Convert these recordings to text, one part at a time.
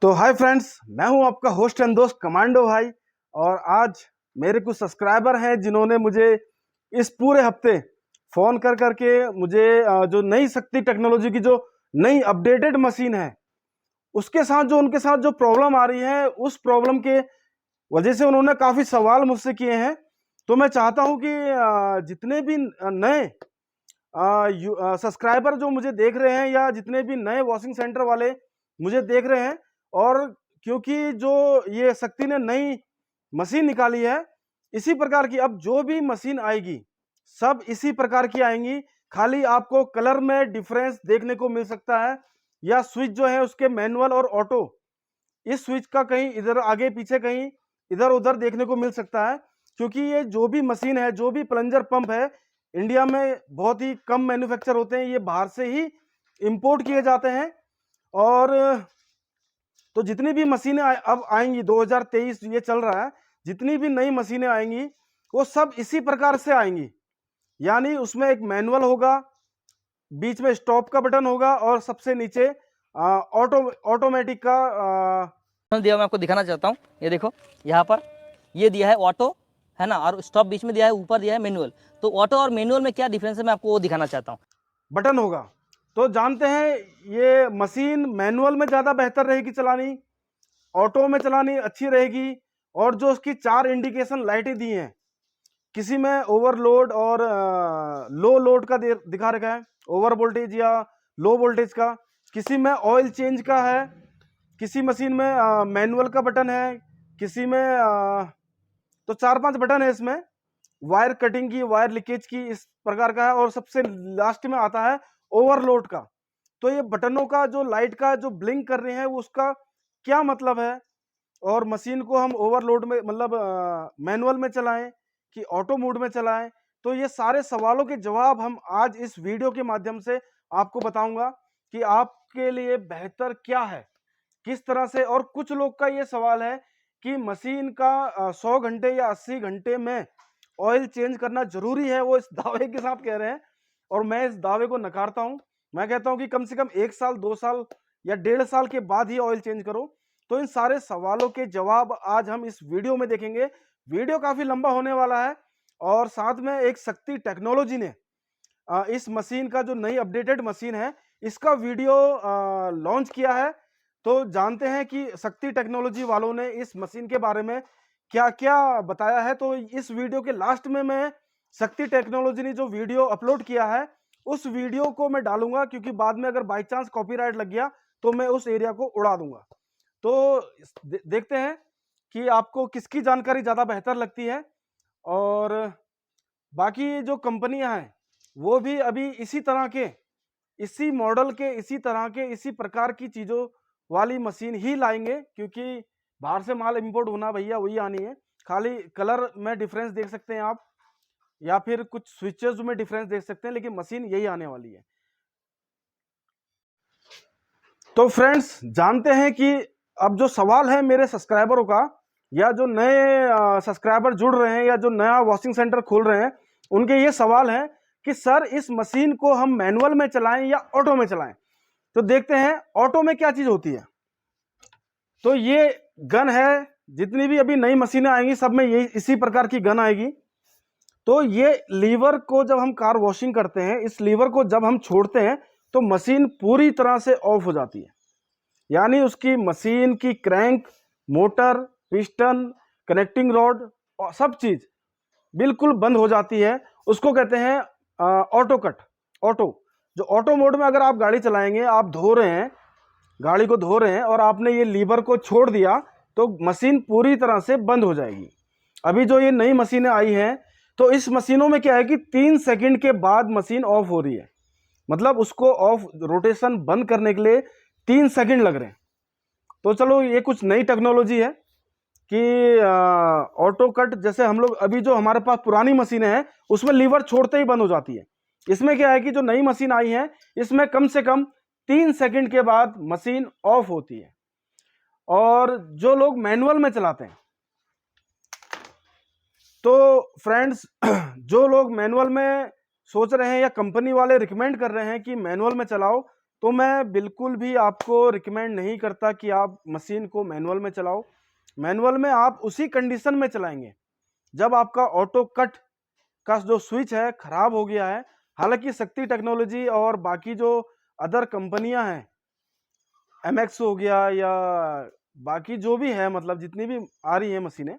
तो hi friends, मैं हूं आपका होस्ट एंड दोस्त कमांडो भाई। और आज मेरे कुछ सब्सक्राइबर हैं जिन्होंने मुझे इस पूरे हफ्ते फ़ोन कर करके मुझे जो नई शक्ति टेक्नोलॉजी की जो नई अपडेटेड मशीन है उसके साथ जो उनके साथ जो प्रॉब्लम आ रही है, उस प्रॉब्लम के वजह से उन्होंने काफ़ी सवाल मुझसे किए हैं। तो मैं चाहता हूं कि जितने भी नए सब्सक्राइबर जो मुझे देख रहे हैं या जितने भी नए वॉशिंग सेंटर वाले मुझे देख रहे हैं, और क्योंकि जो ये शक्ति ने नई मशीन निकाली है, इसी प्रकार की अब जो भी मशीन आएगी सब इसी प्रकार की आएंगी। खाली आपको कलर में डिफरेंस देखने को मिल सकता है, या स्विच जो है उसके मैनुअल और ऑटो, इस स्विच का कहीं इधर आगे पीछे कहीं इधर उधर देखने को मिल सकता है। क्योंकि ये जो भी मशीन है, जो भी प्लंजर पंप है, इंडिया में बहुत ही कम मैन्युफैक्चर होते हैं, ये बाहर से ही इंपोर्ट किए जाते हैं। और तो जितनी भी मशीनें अब आएंगी, 2023 ये चल रहा है, जितनी भी नई मशीनें आएंगी वो सब इसी प्रकार से आएंगी। यानी उसमें एक मैनुअल होगा, बीच में स्टॉप का बटन होगा और सबसे नीचे ऑटोमेटिक का दिया मैं आपको दिखाना चाहता हूँ। ये देखो, यहाँ पर ये दिया है ऑटो, है ना, और स्टॉप बीच में दिया है, ऊपर दिया है मैनुअल। तो ऑटो और मैनुअल में क्या डिफरेंस है, मैं आपको वो दिखाना चाहता हूँ। बटन होगा। तो जानते हैं ये मशीन मैनुअल में ज़्यादा बेहतर रहेगी चलानी, ऑटो में चलानी अच्छी रहेगी। और जो उसकी 4 इंडिकेशन लाइटें दी हैं, किसी में ओवरलोड और लो लोड का दिखा रखा है, ओवर वोल्टेज या लो वोल्टेज का। किसी में ऑयल चेंज का है, किसी मशीन में मैनुअल का बटन है, किसी में तो 4-5 बटन है इसमें। वायर कटिंग की, वायर लीकेज की, इस प्रकार का है। और सबसे लास्ट में आता है ओवरलोड का। तो ये बटनों का जो लाइट का जो ब्लिंक कर रहे हैं वो उसका क्या मतलब है, और मशीन को हम ओवरलोड में मतलब मैनुअल में चलाएं कि ऑटो मोड में चलाएं। तो ये सारे सवालों के जवाब हम आज इस वीडियो के माध्यम से आपको बताऊंगा कि आपके लिए बेहतर क्या है, किस तरह से। और कुछ लोग का ये सवाल है कि मशीन का 100 घंटे या 80 घंटे में ऑयल चेंज करना जरूरी है, वो इस दावे के साथ कह रहे हैं। और मैं इस दावे को नकारता हूं। मैं कहता हूं कि कम से कम 1 साल 2 साल या 1.5 साल के बाद ही ऑयल चेंज करो। तो इन सारे सवालों के जवाब आज हम इस वीडियो में देखेंगे। वीडियो काफी लंबा होने वाला है। और साथ में एक शक्ति टेक्नोलॉजी ने इस मशीन का जो नई अपडेटेड मशीन है, इसका वीडियो लॉन्च किया है। तो जानते हैं कि शक्ति टेक्नोलॉजी वालों ने इस मशीन के बारे में क्या क्या बताया है। तो इस वीडियो के लास्ट में मैं शक्ति टेक्नोलॉजी ने जो वीडियो अपलोड किया है उस वीडियो को मैं डालूंगा, क्योंकि बाद में अगर बाई चांस कॉपीराइट लग गया तो मैं उस एरिया को उड़ा दूंगा। तो देखते हैं कि आपको किसकी जानकारी ज़्यादा बेहतर लगती है। और बाकी जो कंपनियां हैं वो भी अभी इसी तरह के, इसी मॉडल के, इसी तरह के, इसी प्रकार की चीज़ों वाली मशीन ही लाएंगे। क्योंकि बाहर से माल इंपोर्ट होना भैया वही आनी है। खाली कलर में डिफरेंस देख सकते हैं आप, या फिर कुछ स्विचेस में डिफरेंस देख सकते हैं, लेकिन मशीन यही आने वाली है। तो फ्रेंड्स, जानते हैं कि अब जो सवाल है मेरे सब्सक्राइबरों का, या जो नए सब्सक्राइबर जुड़ रहे हैं या जो नया वॉशिंग सेंटर खोल रहे हैं, उनके ये सवाल है कि सर इस मशीन को हम मैनुअल में चलाएं या ऑटो में चलाएं। तो देखते हैं ऑटो में क्या चीज होती है। तो ये गन है, जितनी भी अभी नई मशीनें आएंगी सब में यही इसी प्रकार की गन आएगी। तो ये लीवर को जब हम कार वॉशिंग करते हैं, इस लीवर को जब हम छोड़ते हैं तो मशीन पूरी तरह से ऑफ हो जाती है। यानी उसकी मशीन की crank, motor, piston, connecting rod और सब चीज बिल्कुल बंद हो जाती है। उसको कहते हैं ऑटो कट। ऑटो, जो ऑटो मोड में अगर आप गाड़ी चलाएंगे, आप धो रहे हैं, गाड़ी को धो रहे हैं और आपने ये लीवर को छोड़ दिया तो मशीन पूरी तरह से बंद हो जाएगी। अभी जो ये नई मशीनें आई हैं, तो इस मशीनों में क्या है कि 3 सेकंड के बाद मशीन ऑफ हो रही है। मतलब उसको ऑफ, रोटेशन बंद करने के लिए 3 सेकंड लग रहे हैं। तो चलो, ये कुछ नई टेक्नोलॉजी है कि ऑटो कट। जैसे हम लोग अभी जो हमारे पास पुरानी मशीनें हैं उसमें लीवर छोड़ते ही बंद हो जाती है। इसमें क्या है कि जो नई मशीन आई है इसमें कम से कम 3 सेकंड के बाद मशीन ऑफ होती है। और जो लोग मैनुअल में चलाते हैं, तो फ्रेंड्स जो लोग मैनुअल में सोच रहे हैं या कंपनी वाले रिकमेंड कर रहे हैं कि मैनुअल में चलाओ, तो मैं बिल्कुल भी आपको रिकमेंड नहीं करता कि आप मशीन को मैनुअल में चलाओ। मैनुअल में आप उसी कंडीशन में चलाएंगे जब आपका ऑटो कट का जो स्विच है खराब हो गया है। हालांकि शक्ति टेक्नोलॉजी और बाकी जो अदर कंपनियां हैं, एमएक्स हो गया या बाकी जो भी है, मतलब जितनी भी आ रही हैं मशीनें,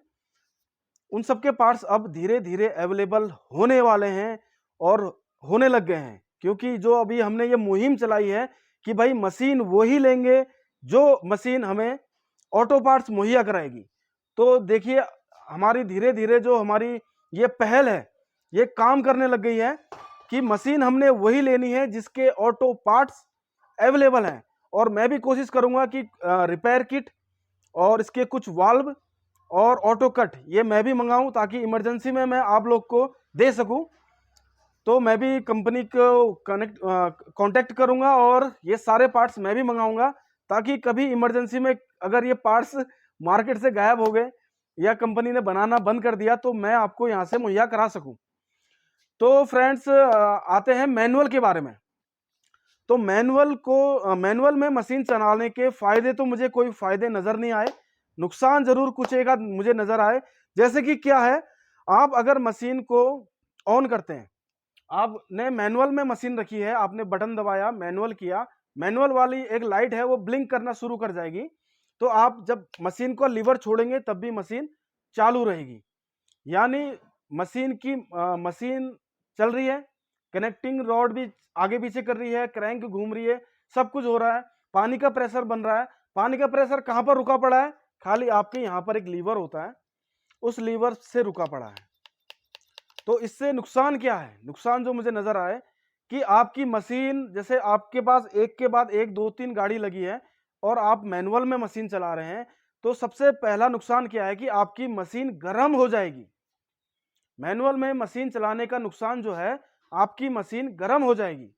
उन सब के पार्ट्स अब धीरे धीरे अवेलेबल होने वाले हैं और होने लग गए हैं। क्योंकि जो अभी हमने ये मुहिम चलाई है कि भाई मशीन वही लेंगे जो मशीन हमें ऑटो पार्ट्स मुहैया कराएगी। तो देखिए हमारी धीरे धीरे जो हमारी ये पहल है ये काम करने लग गई है कि मशीन हमने वही लेनी है जिसके ऑटो पार्ट्स अवेलेबल हैं। और मैं भी कोशिश करूंगा कि रिपेयर किट और इसके कुछ वाल्व और ऑटो कट ये मैं भी मंगाऊं ताकि इमरजेंसी में मैं आप लोग को दे सकूं। तो मैं भी कंपनी को कांटेक्ट करूंगा और ये सारे पार्ट्स मैं भी मंगाऊंगा ताकि कभी इमरजेंसी में अगर ये पार्ट्स मार्केट से गायब हो गए या कंपनी ने बनाना बंद कर दिया तो मैं आपको यहाँ से मुहैया करा सकूं। तो फ्रेंड्स आते हैं मैनुअल के बारे में। तो मैनुअल में मशीन चलाने के फायदे तो मुझे कोई फायदे नजर नहीं आए, नुकसान जरूर कुछ एक आध मुझे नजर आए। जैसे कि क्या है, आप अगर मशीन को ऑन करते हैं, आपने मैनुअल में मशीन रखी है, आपने बटन दबाया, मैनुअल किया, मैनुअल वाली एक लाइट है वो ब्लिंक करना शुरू कर जाएगी। तो आप जब मशीन को लीवर छोड़ेंगे तब भी मशीन चालू रहेगी। यानी मशीन चल रही है, कनेक्टिंग रॉड भी आगे पीछे कर रही है, क्रैंक घूम रही है, सब कुछ हो रहा है, पानी का प्रेशर बन रहा है। पानी का प्रेशर कहां पर रुका पड़ा है? खाली आपके यहां पर एक लीवर होता है, उस लीवर से रुका पड़ा है। तो इससे नुकसान क्या है? नुकसान जो मुझे नजर आए कि आपकी मशीन, जैसे आपके पास एक के बाद एक 2-3 गाड़ी लगी है और आप मैनुअल में मशीन चला रहे हैं, तो सबसे पहला नुकसान क्या है कि आपकी मशीन गर्म हो जाएगी। मैनुअल में मशीन चलाने का नुकसान जो है, आपकी मशीन गर्म हो जाएगी।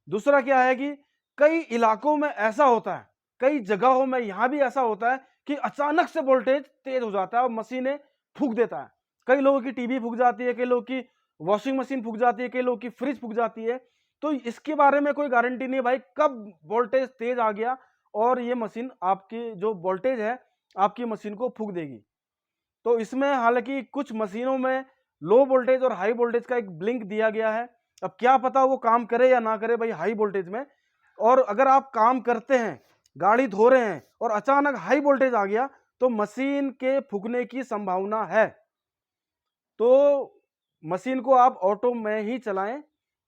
दूसरा क्या है कि कई इलाकों में ऐसा होता है, कई जगहों में यहां भी ऐसा होता है कि अचानक से वोल्टेज तेज हो जाता है और मशीनें फूंक देता है। कई लोगों की टीवी फूंक जाती है, कई लोगों की वॉशिंग मशीन फूंक जाती है, कई लोगों की फ्रिज फूंक जाती है। तो इसके बारे में कोई गारंटी नहीं है भाई कब वोल्टेज तेज आ गया और ये मशीन आपकी जो वोल्टेज है आपकी मशीन को फूंक देगी। तो इसमें हालांकि कुछ मशीनों में लो वोल्टेज और हाई वोल्टेज का एक ब्लिंक दिया गया है। अब क्या पता वो काम करे या ना करे भाई हाई वोल्टेज में। और अगर आप काम करते हैं, गाड़ी धो रहे हैं और अचानक हाई वोल्टेज आ गया तो मशीन के फूकने की संभावना है। तो मशीन को आप ऑटो में ही चलाएं,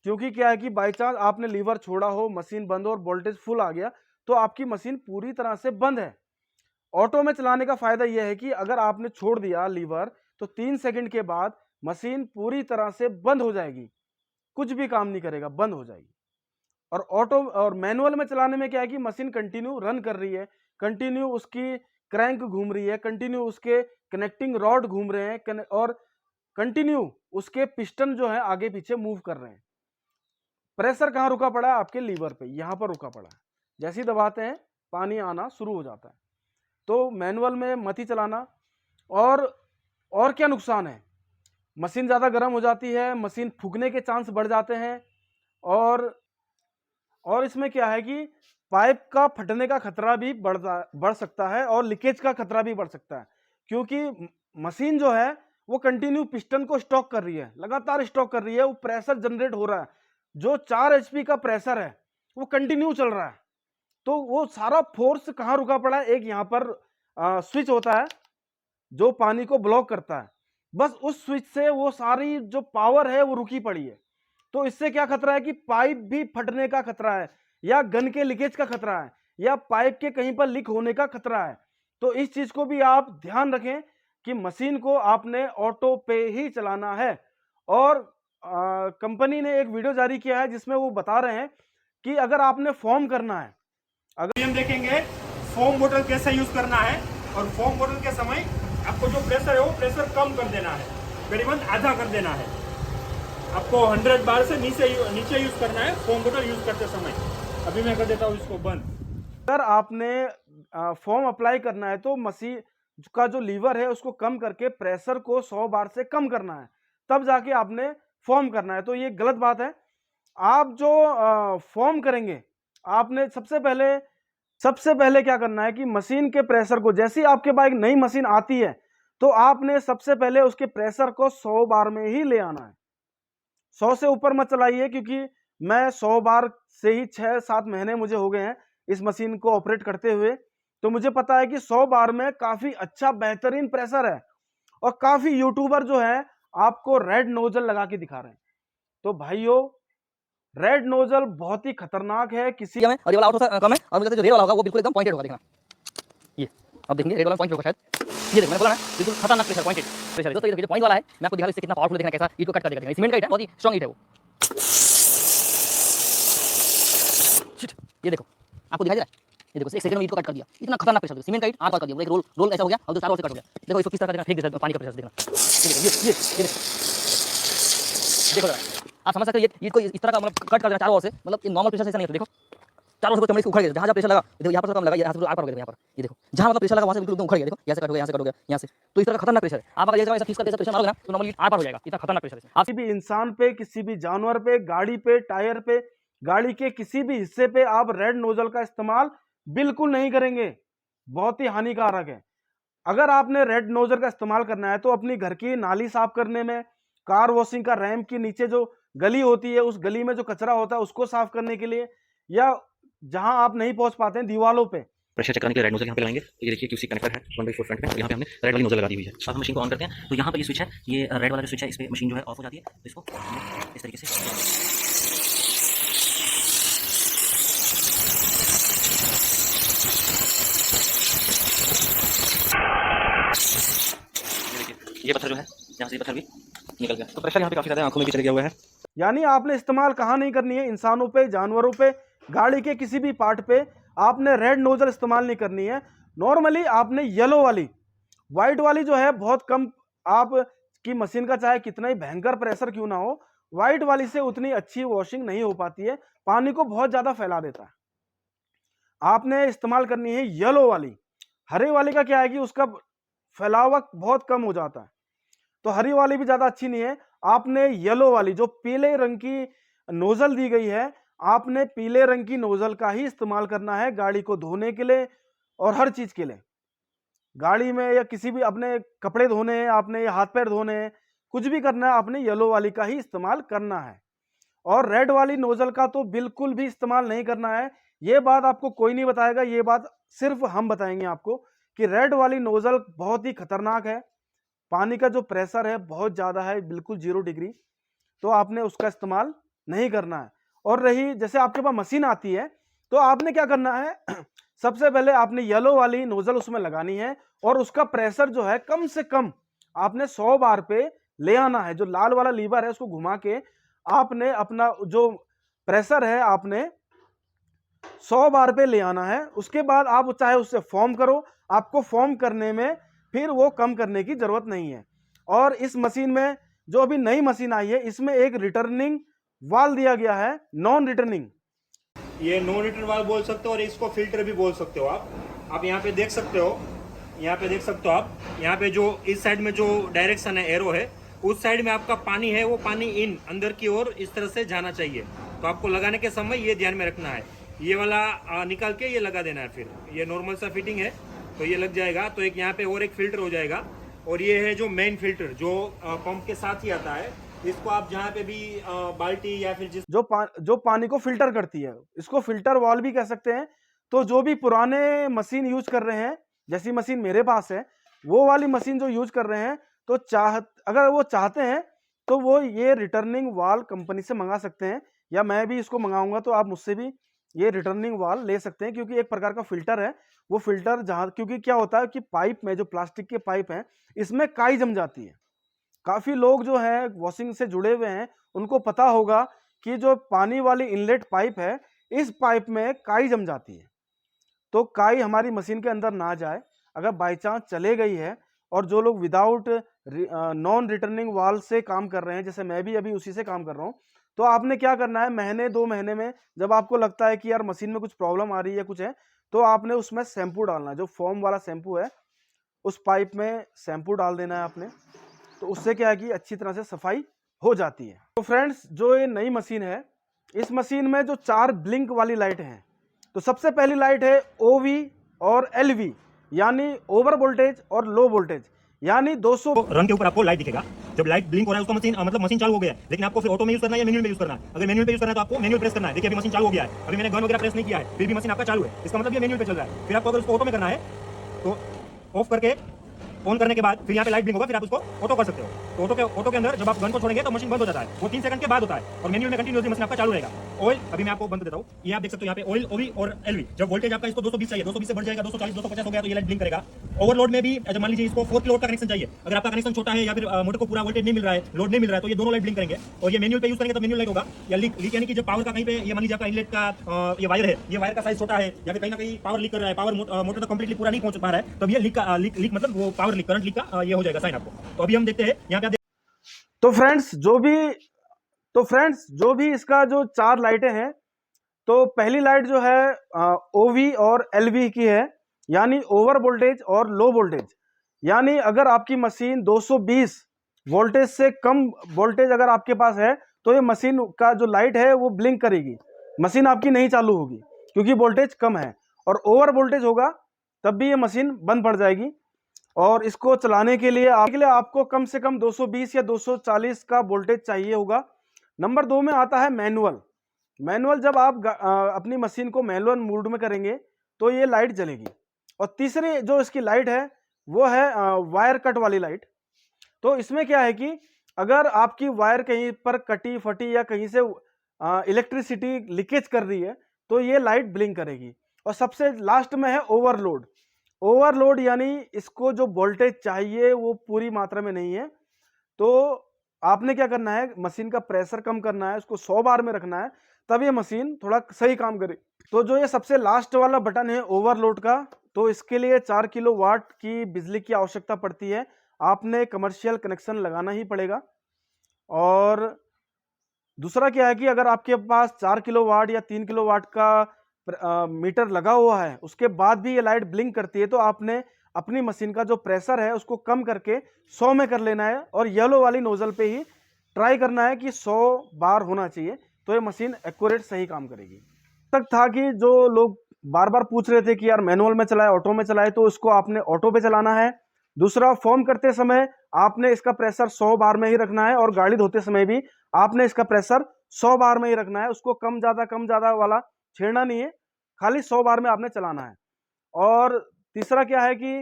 क्योंकि क्या है कि बाई चांस आपने लीवर छोड़ा हो, मशीन बंद हो और वोल्टेज फुल आ गया तो आपकी मशीन पूरी तरह से बंद है। ऑटो में चलाने का फायदा यह है कि अगर आपने छोड़ दिया लीवर तो 3 सेकंड के बाद मशीन पूरी तरह से बंद हो जाएगी, कुछ भी काम नहीं करेगा, बंद हो जाएगी। और ऑटो और मैनुअल में चलाने में क्या है कि मशीन कंटिन्यू रन कर रही है, कंटिन्यू उसकी क्रैंक घूम रही है, कंटिन्यू उसके कनेक्टिंग रॉड घूम रहे हैं और कंटिन्यू उसके पिस्टन जो है आगे पीछे मूव कर रहे हैं। प्रेशर कहाँ रुका पड़ा है? आपके लीवर पे, यहां पर रुका पड़ा है। जैसे ही दबाते हैं पानी आना शुरू हो जाता है। तो मैनुअल में मत ही चलाना। और क्या नुकसान है? मशीन ज़्यादा गर्म हो जाती है, मशीन फूकने के चांस बढ़ जाते हैं और इसमें क्या है कि पाइप का फटने का खतरा भी बढ़ सकता है और लीकेज का खतरा भी बढ़ सकता है। क्योंकि मशीन जो है वो कंटिन्यू पिस्टन को स्टॉक कर रही है, लगातार स्टॉक कर रही है, वो प्रेशर जनरेट हो रहा है। जो 4 HP का प्रेशर है वो कंटिन्यू चल रहा है। तो वो सारा फोर्स कहाँ रुका पड़ा है? एक यहाँ पर स्विच होता है जो पानी को ब्लॉक करता है, बस उस स्विच से वो सारी जो पावर है वो रुकी पड़ी है। तो इससे क्या खतरा है कि पाइप भी फटने का खतरा है, या गन के लीकेज का खतरा है, या पाइप के कहीं पर लीक होने का खतरा है। तो इस चीज को भी आप ध्यान रखें कि मशीन को आपने ऑटो पे ही चलाना है। और कंपनी ने एक वीडियो जारी किया है जिसमें वो बता रहे हैं कि अगर आपने फॉर्म करना है, अगर हम देखेंगे फोम बोतल कैसे यूज करना है, और फोम बोतल के समय आपको जो प्रेशर है वो प्रेशर कम कर देना है, करीबन आधा कर देना है। आपको 100 बार से नीचे यूज करना है फोम बोतल यूज करते समय। अभी मैं कर देता हूँ इसको बंद। अगर आपने फॉर्म अप्लाई करना है तो मशीन का जो लीवर है उसको कम करके प्रेशर को 100 बार से कम करना है, तब जाके आपने फॉर्म करना है। तो ये गलत बात है। आप जो फॉर्म करेंगे आपने सबसे पहले क्या करना है कि मशीन के प्रेशर को, जैसे ही आपके पास एक नई मशीन आती है तो आपने सबसे पहले उसके प्रेशर को 100 बार में ही ले आना है। 100 से ऊपर मत चलाइए, क्योंकि मैं 100 बार से ही 6-7 महीने मुझे हो गए हैं इस मशीन को ऑपरेट करते हुए, तो मुझे पता है कि 100 बार में काफी अच्छा बेहतरीन प्रेशर है। और काफी यूट्यूबर जो है आपको रेड नोजल लगा के दिखा रहे हैं। तो भाइयों, रेड नोजल बहुत ही खतरनाक है। किसी में और ये वाला आउट कम है, और मुझे जो रेड वाला होगा वो बिल्कुल एकदम पॉइंटेड होगा। देखना ये अब देखेंगे रेड वाला पॉइंट होगा शायद। ये देखो मैंने बोला ना बिल्कुल खतरनाक प्रेशर, पॉइंटेड प्रेशर। दोस्तों ये देखिए पॉइंट वाला है, मैं आपको दिखा रहा हूं इससे कितना पावरफुल, देखना कैसा ईट को कट कर देगा। सीमेंट का ईट है, बहुत ही स्ट्रांग ईट है वो। ये देखो आपको दिखाई दे रहा है, ये देखो 1 सेकंड में ईट को कट कर दिया। इतना खतरनाक प्रेशर, सीमेंट का ईट आर पार कर दिया। एक रोल ऐसा हो गया और 4 रोल से कट हो गया। देखो इसको किस तरह का फेंक देता है पानी का प्रेशर। देखना ये देखो आप समझ सकते हो, ये ईट को इस तरह का मतलब कट कर देना 4 ओर से, मतलब ये नॉर्मल प्रेशर से नहीं है। देखो 4 ओर से चमड़ी से उखड़ गया, जहां प्रेशर लगा देखो यहाँ पर कम लगा, यहाँ से आर पार हो गया। यहाँ पर ये देखो जहां मतलब प्रेशर लगा वहां से बिल्कुल एकदम उखड़ गया। देखो यहाँ से कट हो गया, यहाँ से कट हो गया, यहाँ से। तो इस तरह का खतरनाक प्रेशर है। आप अगर ये ऐसा 30 का प्रेशर मारोगे ना तो नॉर्मली आर पार हो जाएगा। इतना खतरनाक प्रेशर है। किसी भी इंसान पे, किसी भी जानवर पे, गाड़ी पे, टायर पे, गाड़ी के किसी भी हिस्से पे आप रेड नोजल का इस्तेमाल बिल्कुल नहीं करेंगे, बहुत ही हानिकारक है। अगर आपने रेड नोजल का इस्तेमाल करना है तो अपनी घर की नाली साफ करने में, कार वॉशिंग का रैंप के नीचे जो गली होती है उस गली में जो कचरा होता है उसको साफ करने के लिए, या जहां आप नहीं पहुंच पाते हैं दीवालों पे। प्रेशर चेक करने के लिए रेड नोजल यहाँ पे लगाएंगे। तो ये देखिए QC कनेक्टर है 1/4 फ्रंट में, और यहाँ पे हमने रेड वाली नोजल लगा दी हुई है। अब हम मशीन को ऑन करते हैं तो यहाँ पर ये स्विच है, ये रेड वाला जो स्विच है इस पर मशीन जो है ऑफ हो जाती है। तो इसको इस तरीके से ये पत्थर जो है यहाँ से ये पत्थर भी निकल गया। तो प्रेशर यहाँ पे काफी ज्यादा आंखों में भी चले गया हुआ है। यानी आपने इस्तेमाल कहाँ नहीं करनी है, इंसानों पे, जानवरों पे, गाड़ी के किसी भी पार्ट पे आपने रेड नोजल इस्तेमाल नहीं करनी है। नॉर्मली आपने येलो वाली, व्हाइट वाली जो है बहुत कम, आप की मशीन का चाहे कितना ही भयंकर प्रेशर क्यों ना हो, व्हाइट वाली से उतनी अच्छी वॉशिंग नहीं हो पाती है, पानी को बहुत ज्यादा फैला देता है। आपने इस्तेमाल करनी है येलो वाली। हरे वाली का क्या है कि उसका फैलावा बहुत कम हो जाता है, तो हरी वाली भी ज्यादा अच्छी नहीं है। आपने येलो वाली जो पीले रंग की नोजल दी गई है, आपने पीले रंग की नोजल का ही इस्तेमाल करना है गाड़ी को धोने के लिए और हर चीज के लिए। गाड़ी में या किसी भी अपने कपड़े धोने हैं आपने, या हाथ पैर धोने हैं, कुछ भी करना है आपने येलो वाली का ही इस्तेमाल करना है। और रेड वाली नोजल का तो बिल्कुल भी इस्तेमाल नहीं करना है। ये बात आपको कोई नहीं बताएगा, ये बात सिर्फ हम बताएंगे आपको कि रेड वाली नोजल बहुत ही खतरनाक है। पानी का जो प्रेशर है बहुत ज्यादा है, बिल्कुल 0 डिग्री, तो आपने उसका इस्तेमाल नहीं करना है। और रही जैसे आपके पास मशीन आती है तो आपने क्या करना है सबसे पहले आपने येलो वाली नोजल उसमें लगानी है और उसका प्रेशर जो है कम से कम आपने 100 बार पे ले आना है। जो लाल वाला लीवर है उसको घुमा के आपने अपना जो प्रेशर है आपने 100 बार पे ले आना है। उसके बाद आप चाहे उससे फॉर्म करो, आपको फॉर्म करने में फिर वो कम करने की जरूरत नहीं है। और इस मशीन में जो अभी नई मशीन आई है इसमें एक रिटर्निंग वाल दिया गया है, नॉन रिटर्निंग। ये नो रिटर्न वाल्व बोल सकते हो और इसको फिल्टर भी बोल सकते हो आप यहाँ पे देख सकते हो, यहाँ पे देख सकते हो आप, यहाँ पे जो इस साइड में जो डायरेक्शन है एरो है, उस साइड में आपका पानी है, वो पानी इन अंदर की ओर इस तरह से जाना चाहिए। तो आपको लगाने के समय ये ध्यान में रखना है, ये वाला निकाल के ये लगा देना है। फिर ये नॉर्मल सा फिटिंग है तो ये लग जाएगा। तो एक यहाँ पे और एक फिल्टर हो जाएगा, और ये है जो मेन फिल्टर जो पंप के साथ ही आता है। इसको आप जहाँ पे भी बाल्टी या फिर जिस जो पानी को फिल्टर करती है, इसको फिल्टर वॉल भी कह सकते हैं। तो जो भी पुराने मशीन यूज कर रहे हैं, जैसी मशीन मेरे पास है, वो वाली मशीन जो यूज कर रहे हैं, तो अगर वो चाहते हैं तो वो ये रिटर्निंग वाल कंपनी से मंगा सकते हैं, या मैं भी इसको मंगाऊंगा तो आप मुझसे भी ये रिटर्निंग वाल ले सकते हैं। क्योंकि एक प्रकार का फिल्टर है वो फिल्टर, जहां क्योंकि क्या होता है कि पाइप में जो प्लास्टिक के पाइप हैं इसमें काई जम जाती है। काफी लोग जो है वॉशिंग से जुड़े हुए हैं उनको पता होगा कि जो पानी वाली इनलेट पाइप है, इस पाइप में काई जम जाती है। तो काई हमारी मशीन के अंदर ना जाए, अगर बाई चांस चले गई है, और जो लोग विदाउट नॉन रिटर्निंग वाल से काम कर रहे हैं, जैसे मैं भी अभी उसी से काम कर रहा हूँ, तो आपने क्या करना है, महीने 2 महीने में जब आपको लगता है कि यार मशीन में कुछ प्रॉब्लम आ रही है, कुछ है, तो आपने उसमें शैम्पू डालना है। जो फोम वाला शैम्पू है उस पाइप में शैम्पू डाल देना है आपने, तो उससे क्या है कि अच्छी तरह से सफाई हो जाती है। तो फ्रेंड्स, जो ये नई मशीन है, इस मशीन में जो 4 ब्लिंक वाली लाइट हैं, तो सबसे पहली लाइट है OV और LV, यानी ओवर वोल्टेज और लो वोल्टेज, यानी 200 रन के ऊपर आपको लाइट दिखेगा। जब लाइट ब्लिंक हो रहा है उसका मशीन मतलब मशीन चालू हो गया है, लेकिन आपको फिर ऑटो में यूज करना है या मैनुअल में यूज करना है। अगर मैनुअल पे यूज करना है तो आपको मैनुअल प्रेस करना है। देखिए अभी मशीन चालू हो गया है, अभी मैंने गन वगैरह प्रेस नहीं किया है, फिर भी मशीन आपका चालू है, इसका मतलब ये मैनुअल पे चल रहा है। फिर आपको अगर उसको ऑटो में करना है तो ऑफ करके ऑन करने के बाद फिर यहाँ पे लाइट ब्लिंक होगा, फिर आप उसको ऑटो कर सकते हो। तो ऑटो के अंदर जब आप गन को छोड़ेंगे तो मशीन बंद हो जाता है, वो 3 सेकंड के बाद होता है, और मैनुअल में कंटिन्यूअसली मशीन आपका चालू रहेगा। ऑयल अभी मैं आपको बंद देता हूँ, ये आप देख सकते हो यहाँ पे ऑयल, OV और LV। जब वोल्टेज आपका इसको 220 चाहिए, 220 से बढ़ जाएगा 240 250 हो गया तो ये लाइट ब्लिंक करेगा। ओवरलोड में भी जब मान लीजिए इसको 4 किलो का कनेक्शन चाहिए, अगर आपका कनेक्शन छोटा है या फिर मोटर को पूरा वोल्टेज नहीं मिल रहा है, लोड नहीं मिल रहा है, तो ये दोनों लाइट ब्लिंक करेंगे। और ये मैनुअल पे यूज करेंगे तो मैनुअल लाइट होगा, या लीक यानी कि जब पावर का कहीं पे ये मान लीजिए आपका इनलेट का ये वायर है, ये वायर का साइज छोटा है या फिर कहीं ना कहीं पावर लीक कर रहा है, पावर मोटर तो कंप्लीटली पूरा नहीं पहुंच पा रहा है, तब ये लीक मतलब वो पावर लीक, करंट लीक का ये हो जाएगा साइन आपको। तो अभी हम देखते हैं यहाँ पे। तो फ्रेंड्स जो भी इसका जो 4 लाइटें हैं, तो पहली लाइट जो है OV और LV की है, यानी ओवर वोल्टेज और लो वोल्टेज। यानी अगर आपकी मशीन 220 वोल्टेज से कम वोल्टेज अगर आपके पास है तो ये मशीन का जो लाइट है वो ब्लिंक करेगी, मशीन आपकी नहीं चालू होगी क्योंकि वोल्टेज कम है। और ओवर वोल्टेज होगा तब भी ये मशीन बंद पड़ जाएगी। और इसको चलाने के लिए आपको कम से कम 220 या 240 का वोल्टेज चाहिए होगा। नंबर 2 में आता है मैनुअल। जब आप अपनी मशीन को मैनुअल मोड में करेंगे तो ये लाइट जलेगी। और तीसरी जो इसकी लाइट है वो है वायर कट वाली लाइट। तो इसमें क्या है कि अगर आपकी वायर कहीं पर कटी फटी या कहीं से इलेक्ट्रिसिटी लीकेज कर रही है तो ये लाइट ब्लिंक करेगी। और सबसे लास्ट में है ओवरलोड, यानी इसको जो वोल्टेज चाहिए वो पूरी मात्रा में नहीं है, तो आपने क्या करना है, मशीन का प्रेशर कम करना है, उसको 100 बार में रखना है, तब ये मशीन थोड़ा सही काम करे। तो जो ये सबसे लास्ट वाला बटन है ओवरलोड का, तो इसके लिए 4 किलोवाट की बिजली की आवश्यकता पड़ती है। आपने कमर्शियल कनेक्शन लगाना ही पड़ेगा। और दूसरा क्या है कि अगर आपके पास 4 किलोवाट या 3 किलोवाट का मीटर लगा हुआ है, उसके बाद भी ये लाइट ब्लिंक करती है, तो आपने अपनी मशीन का जो प्रेशर है उसको कम करके 100 में कर लेना है, और येलो वाली नोजल पे ही ट्राई करना है कि 100 बार होना चाहिए, तो ये मशीन एक्यूरेट सही काम करेगी। तक था कि जो लोग बार बार पूछ रहे थे कि यार मैनुअल में चलाए ऑटो में चलाए, तो इसको आपने ऑटो पे चलाना है। दूसरा, फॉर्म करते समय आपने इसका प्रेशर 100 बार में ही रखना है, और गाड़ी धोते समय भी आपने इसका प्रेशर 100 बार में ही रखना है। उसको कम ज्यादा वाला छेड़ना नहीं है, खाली 100 बार में आपने चलाना है। और तीसरा क्या है कि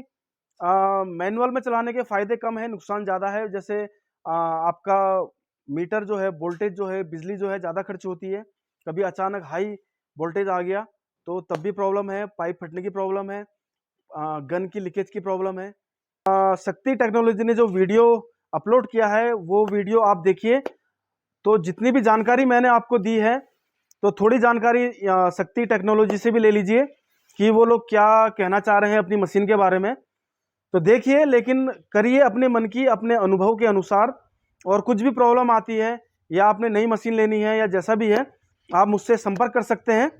मैनुअल में चलाने के फायदे कम है, नुकसान ज़्यादा है। जैसे आपका मीटर जो है, वोल्टेज जो है, बिजली जो है ज़्यादा खर्च होती है। कभी अचानक हाई वोल्टेज आ गया तो तब भी प्रॉब्लम है, पाइप फटने की प्रॉब्लम है, गन की लीकेज की प्रॉब्लम है। शक्ति टेक्नोलॉजी ने जो वीडियो अपलोड किया है वो वीडियो आप देखिए। तो जितनी भी जानकारी मैंने आपको दी है, तो थोड़ी जानकारी शक्ति टेक्नोलॉजी से भी ले लीजिए कि वो लोग क्या कहना चाह रहे हैं अपनी मशीन के बारे में। तो देखिए, लेकिन करिए अपने मन की, अपने अनुभव के अनुसार। और कुछ भी प्रॉब्लम आती है या आपने नई मशीन लेनी है या जैसा भी है, आप मुझसे संपर्क कर सकते हैं।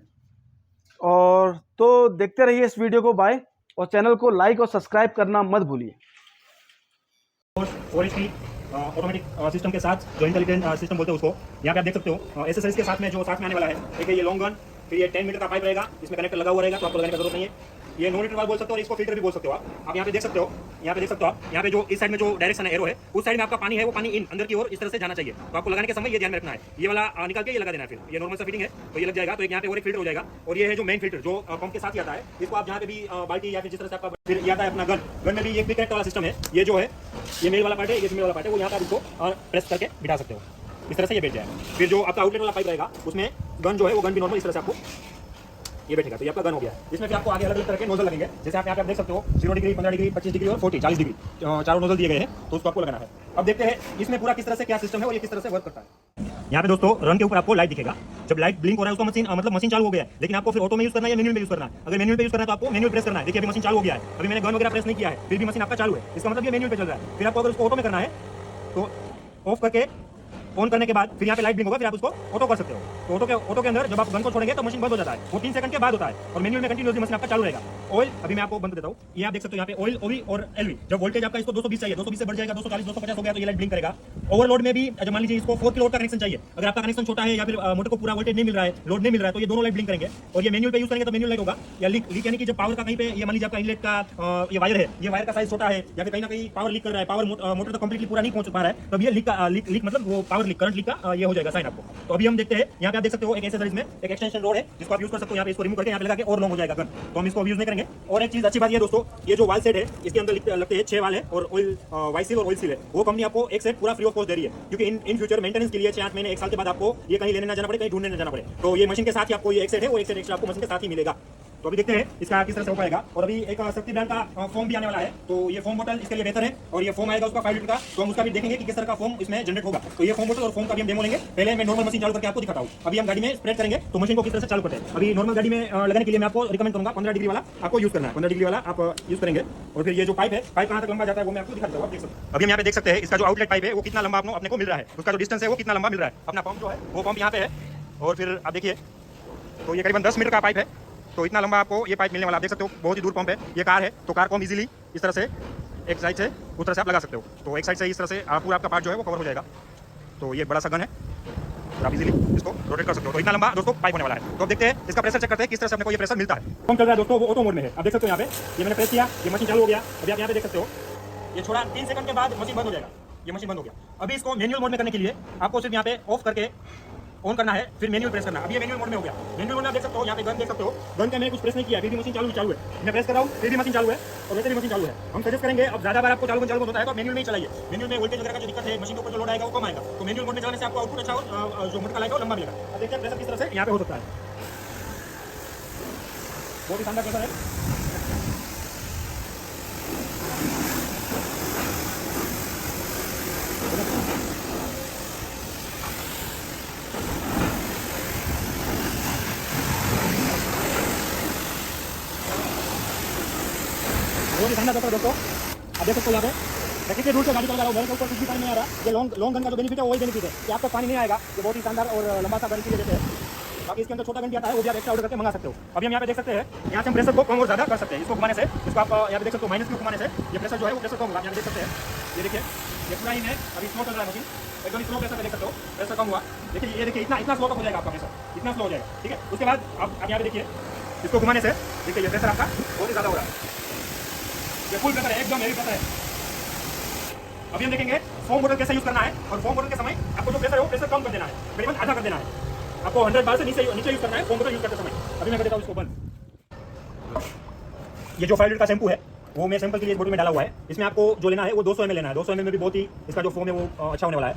और तो देखते रहिए इस वीडियो को। बाय। और चैनल को लाइक और सब्सक्राइब करना मत भूलिए। और इसकी ऑटोमेटिक सिस्टम के साथ जो इंटेलिजेंट सिस्टम बोलते हैं उसको, यहाँ पे आप देख सकते हो एसेसरीज के साथ में जो साथ में आने वाला है। देखिए ये लॉन्ग गन, फिर ये 10 मीटर का पाइप रहेगा, इसमें कनेक्टर लगा हुआ रहेगा, तो आपको लगाने की जरूरत नहीं है। ये नो मीटर वाल बोल सकते हो और इसको फिल्टर भी बोल सकते हो आप यहाँ पे देख सकते हो। यहाँ पे जो इस साइड में जो डायरेक्शन है एरो है, उस साइड में आपका पानी है, वो पानी इन अंदर की ओर इस तरह से जाना चाहिए। तो आपको लगाने के समय ये ध्यान में रखना है, ये वाला निकाल के ये लगा देना है। फिर ये नॉर्मल सा फिटिंग है तो ये लग जाएगा, तो एक यहाँ पे और एक फिल्टर हो जाएगा। और ये है जो मेन फिल्टर जो पंप के साथ ही आता है, इसको आप जहाँ पे भी बाल्टी या फिर जिस तरह से आपका फिर ये आता है अपना गन में भी एक कनेक्ट वाला सिस्टम है। ये जो है ये मेल वाला पार्ट है, ये फीमेल वाला पार्ट है, वो यहाँ पे आप इसको प्रेस करके बिठा सकते हो, इस तरह से ये बैठ जाएगा। फिर जो आपका आउटलेट वाला पाइप रहेगा उसमें गन जो है वो गन भी नॉर्मल इस तरह से आपको ये बैठेगा, तो ये आपका गन हो गया। इसमें फिर आपको आगे अलग अलग तरह के नोजल लगेंगे, जैसे आप यहाँ पे देख सकते हो 0 डिग्री, 15 डिग्री, 25 डिग्री और 40 डिग्री चारों नोजल दिए गए हैं, तो उसको आपको लगाना है। अब देखते हैं इसमें पूरा किस तरह से क्या सिस्टम है और ये किस तरह से वर्क करता है। यहाँ पे दोस्तों रन के ऊपर आपको लाइट दिखेगा। जब लाइट ब्लिंक हो रहा है उसको मशीन मतलब मशीन चालू हो गया है, लेकिन आपको फिर ऑटो में यूज करना है या मैनुअल में यूज करना है। अगर मैनुअल पे यूज करना है तो आपको मैनुअल प्रेस करना है। देखिए अभी मशीन चालू हो गया है, अभी मैंने गन वगैरह प्रेस नहीं किया है, फिर भी मशीन आपका चालू है, इसका मतलब ये मैनुअल पे चल रहा है। फिर आपको अगर उसको ऑटो में करना है तो ऑफ करके ऑन करने के बाद फिर यहाँ पे लाइट ब्लिंक होगा, फिर आप उसको ऑटो कर सकते हो। तो ऑटो के अंदर जब आप गन को छोड़ेंगे तो मशीन बंद हो जाता है, वो 3 सेकंड के बाद होता है, और मैनुअल में कंटिन्यूअसली मशीन आपका चालू रहेगा। ऑयल अभी मैं आपको बंद कर देता हूँ, ये आप देख सकते हो यहाँ पे ऑयल, ओवी और एलवी। जब वोल्टेज आपका इसको 220 चाहिए, 220 से बढ़ जाएगा 240 250 हो गया तो ये लाइट ब्लिंक करेगा। ओवरलोड में भी जब मान लीजिए इसको 4 किलो का कनेक्शन चाहिए, अगर आपका कनेक्शन छोटा है या फिर मोटर को पूरा वोल्टेज नहीं मिल रहा है, लोड नहीं मिल रहा है, तो ये दोनों लाइट ब्लिंक करेंगे। और ये मैनुअल पे यूज करेंगे तो मैनुअल लाइट होगा, या लीक यानी कि जब पावर का कहीं पे ये मान लीजिए आपका इनलेट का ये वायर है, ये वायर का साइज छोटा है या फिर कहीं ना कहीं पावर लीक कर रहा है, पावर मोटर तो कंप्लीटली पूरा नहीं पहुंच पा रहा है, तब ये लीक मतलब वो पावर लीक, करंट लीक का ये हो जाएगा साइन आपको। तो अभी हम देखते हैं यहाँ पे आप देख सकते हो एक एक्सेसरीज में एक एक्सटेंशन रोड है जिसको आप यूज कर सकते हो, यहाँ पे इसको रिमूव करके यहाँ पे लगा के और लॉन्ग हो जाएगा गन, तो हम इसको यूज नहीं करेंगे। और एक चीज अच्छी बात ये दोस्तों, ये जो वाल सेट है इसके अंदर लगते हैं 6 वाल है और ऑयल वाई सील और ऑयल सील है, वो कंपनी आपको एक सेट पूरा फ्री ऑफ कॉस्ट दे रही है, क्योंकि इन फ्यूचर मेंटेनेंस के लिए 6-8 महीने 1 साल के बाद आपको ये कहीं लेने ना जाना पड़े, कहीं ढूंढने ना जाना पड़े, तो ये मशीन के साथ ही आपको ये एक सेट है, वो एक सेट एक्स्ट्रा आपको मशीन के साथ ही मिलेगा। तो अभी देखते हैं इसका किस तरह से हो पाएगा। और अभी एक शक्ति ब्रांड का फोम भी आने वाला है, तो ये फोम बोतल इसके लिए बेहतर है, और ये फोम आएगा उसका 5 लीटर का, तो हम उसका भी देखेंगे कि किस तरह का फोम इसमें जनरेट होगा। तो ये फोम बोतल और फोम का भी हम डेमो लेंगे। पहले मैं नॉर्मल मशीन चालू करके आपको दिखाता हूँ। अभी हम गाड़ी में स्प्रेड करेंगे तो मशीन को किस तरह से चालू करते हैं। अभी नॉर्मल गाड़ी में लगाने के लिए मैं आपको रिकमेंड करूंगा 15 डिग्री वाला आपको यूज करना है, 15 डिग्री वाला आप यूज करेंगे। और फिर ये जो पाइप है, पाइप कहाँ तक लंबा जाता है वो मैं आपको दिखाता हूँ, आप देख सकते हैं। अभी हम यहाँ पे देख सकते हैं इसका जो आउटलेट पाइप है वो कितना लंबा अपने को मिल रहा है, उसका जो डिस्टेंस है वो कितना लंबा मिल रहा है। अपना पंप जो है वो पंप यहाँ पे है, और फिर आप देखिए तो ये करीबन 10 मीटर का पाइप है, तो इतना लंबा आपको ये पाइप मिलने वाला, आप देख सकते हो बहुत ही दूर पंप है। ये कार है तो कार को हम इजीली इस तरह से एक साइड से उस तरह से आप लगा सकते हो, तो एक साइड से इस तरह से पूरा आपका पार्ट जो है वो कवर हो जाएगा। तो ये बड़ा सा गन है, तो आप इजीली इसको रोटेट कर सकते हो। तो इतना लंबा दोस्तों पाइप होने वाला है। तो अब देखते हैं इसका प्रेशर चेक करते हैं किस तरह से अपने को ये प्रेशर मिलता है। पंप चल रहा है दोस्तों, वो ऑटो मोड में है, आप देख सकते हो यहाँ पे ये मैंने प्रेस किया, ये मशीन चालू हो गया। अभी आप यहाँ पे देख सकते हो ये छोड़ा 3 सेकंड के बाद मशीन बंद हो जाएगा, ये मशीन बंद हो गया। अभी इसको मैनुअल मोड में करने के लिए आपको सिर्फ यहाँ पे ऑफ करके ऑन करना है, फिर मैनुअल प्रेस करना है। अभी ये मैनुअल मोड में हो गया। मैनुअल मोड में आप देख सकते हो यहाँ पे गन देख सकते हो, गन का मैंने कुछ प्रेस नहीं किया, फिर भी मशीन चालू है। मैं प्रेस कर रहा हूँ फिर भी मशीन चालू है, और वैसे भी मशीन चालू है। हम सजेस्ट करेंगे अब ज़्यादा बार आपको चालू होता है तो मैनुअल में ही चलाइए। मैनुअल में वोल्टेज वगैरह का जो दिक्कत है, मशीन के ऊपर जो लोड आएगा वो कम आएगा, तो मैनुअल मोड में चलाने से आपको आउटपुट अच्छा हो, जो मोटर का लाएगा वो लंबा मिलेगा। अब देखते हैं प्रेशर किस तरह से यहाँ पे हो सकता है। बहुत ही शानदार प्रेशर है। बहुत ही शानदार दोस्तों, आप देख सकते हो यहाँ पे कितने दूर से गाड़ी चल रहा है, घर के ऊपर कुछ भी पानी नहीं आ रहा। ये लॉन्ग गन का जो बेनिफिट है वही बेनिफिट है कि आपको पानी नहीं आएगा, ये बहुत ही शानदार और लंबा सा गन के लिए देते हैं। बाकी इसके अंदर छोटा गन भी आता है, वो भी आप एक्स्ट्रा ऑर्डर करके मंगा सकते हो। अभी हम यहाँ पे देख सकते हैं, यहाँ से हम प्रेशर को कम और ज़्यादा कर सकते हैं। इसको घुमाने से, इसको आप यहाँ पे देख सकते हो माइनस को घुमाने से ये प्रेशर जो है वो प्रेशर कम होगा। आप यहाँ देख सकते हैं, ये देखिए ये पूरा ही है, अभी स्लो चल रहा है मशीन, एकदम स्लो प्रेशर पे देख सकते हो, प्रेशर कम हुआ। देखिए ये देखिए इतना स्लो हो जाएगा आपका प्रेशर, इतना स्लो हो जाएगा, ठीक है। उसके बाद आप यहाँ पे देखिए इसको घुमाने से देखिए ये प्रेशर आपका बहुत ही ज़्यादा हो रहा है, ये फुल प्रेशर है, एकदम हेवी प्रेशर है। अभी हम देखेंगे फोम मोटर कैसे यूज करना है, और फोम मोटर के समय आपको जो प्रेशर है वो प्रेशर कम कर देना है, करीबन आधा कर देना है। आपको 100 बार से नीचे यूज करना है फोम मोटर यूज करते समय। अभी मैं कर देता हूँ इसको बंद। ये जो 5 लीटर का शैम्पू है वो मैं सैंपल के लिए बोतल में डाला हुआ है। इसमें आपको जो लेना है वो 200 ml लेना है। 200 ml में भी बहुत ही इसका जो फोम है वो अच्छा होने वाला है।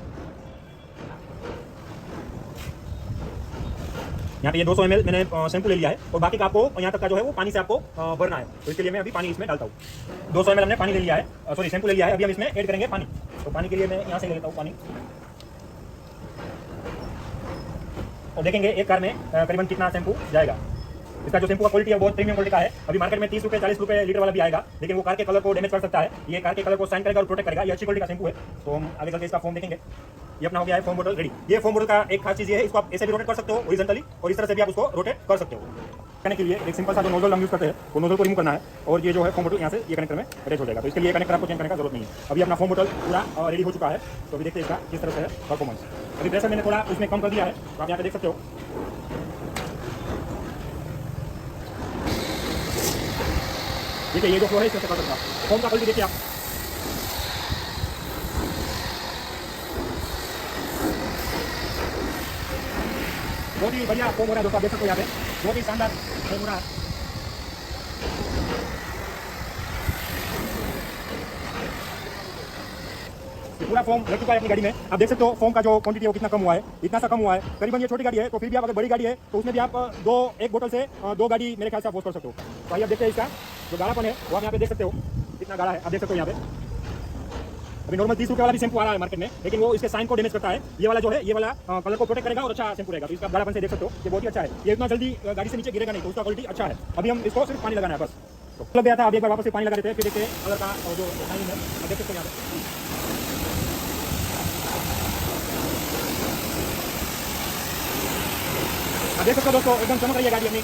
यहाँ पे ये 200 ml मैंने शैम्पू ले लिया है, और बाकी का आपको यहाँ तक का जो है वो पानी से आपको भरना है। तो इसके लिए मैं अभी पानी इसमें डालता हूँ। 200 ml हमने पानी ले लिया है, सॉरी शैम्पू ले लिया है। अभी हम इसमें ऐड करेंगे पानी। तो पानी के लिए मैं यहाँ से ले लेता हूँ पानी, और देखेंगे एक कार में करीबन कितना शैम्पू जाएगा। इसका जो शैम्पू का क्वालिटी है बहुत प्रीमियम क्वालिटी का है। अभी मार्केट में 30 रुपये 40 रुपये लीटर वाला भी आएगा, लेकिन वो कार के कलर को डैमेज कर सकता है। ये कार के कलर को साइन करेगा और प्रोटेक्ट करेगा। ये अच्छी क्वालिटी का शैम्पू है, तो हम आगे चल के इसका फॉर्म देखेंगे। ये अपना हो गया है फोम बोतल रेडी। ये फोम बोतल का एक खास चीज़ ये है, इसको आप ऐसे भी रोटेट कर सकते हो हॉरिजॉन्टली, और इस तरह से भी आप उसको रोटेट कर सकते हो। करने के लिए एक सिंपल सा जो नोजल हम यूज करते हैं वो नोजल को रिमूव करना है, और ये जो है फोम बोतल यहाँ से ये कनेक्टर में अटैच हो जाएगा। तो इसके लिए कनेक्टर आपको चेंज करने का जरूरत नहीं है। अभी अपना फोम बोतल पूरा रेडी हो चुका है, तो अभी देखते हैं इसका किस तरह से है परफॉर्मेंस। अभी प्रेशर मैंने थोड़ा उसमें कम कर दिया है, तो आप यहाँ पे देख सकते हो। देखिए ये जो फ्लो है इससे कर सकता फोम का क्वालिटी देखिए आप। बहुत ही बढ़िया फोम हो रहा है दोस्तों, आप देख सकते हो यहाँ पे बहुत ही शानदार फोम हो रहा है। पूरा फॉर्म लग चुका है अपनी गाड़ी में। आप देख सकते हो फॉर्म का जो क्वांटिटी है वो कितना कम हुआ है, इतना सा कम हुआ है। करीबन ये छोटी गाड़ी है, तो फिर भी आप अगर बड़ी गाड़ी है तो उसमें भी आप एक बोतल से 2 गाड़ी मेरे ख्याल से आप वॉश कर सकते हो। तो आइए आप देखते हैं इसका जो गाढ़ापन है वो आप यहाँ पे देख सकते हो कितना गाढ़ा है। आप देख सकते हो यहाँ पे अभी नॉर्मल 30 रुपये वाला भी शैम्पू आ रहा है मार्केट में, लेकिन वो इसके साइन को डैमेज करता है। ये वाला जो है ये वाला कलर को प्रोटेक्ट करेगा और अच्छा शैम्पू रहेगा। तो इसका गाढ़ापन से देख सकते हो ये बहुत ही अच्छा है। ये इतना जल्दी गाड़ी से नीचे गिरेगा नहीं, तो उसका क्वालिटी अच्छा है। अभी हम इसको सिर्फ पानी लगाना है बस। तो लग गया था, अभी एक बार वापस से पानी लगा देते हैं, फिर देखते हैं कलर का जो साइन है। आप देख सकते हो यहाँ पे देख सकते हो दोस्तों, एकदम चमक रही है गाड़ी अपनी।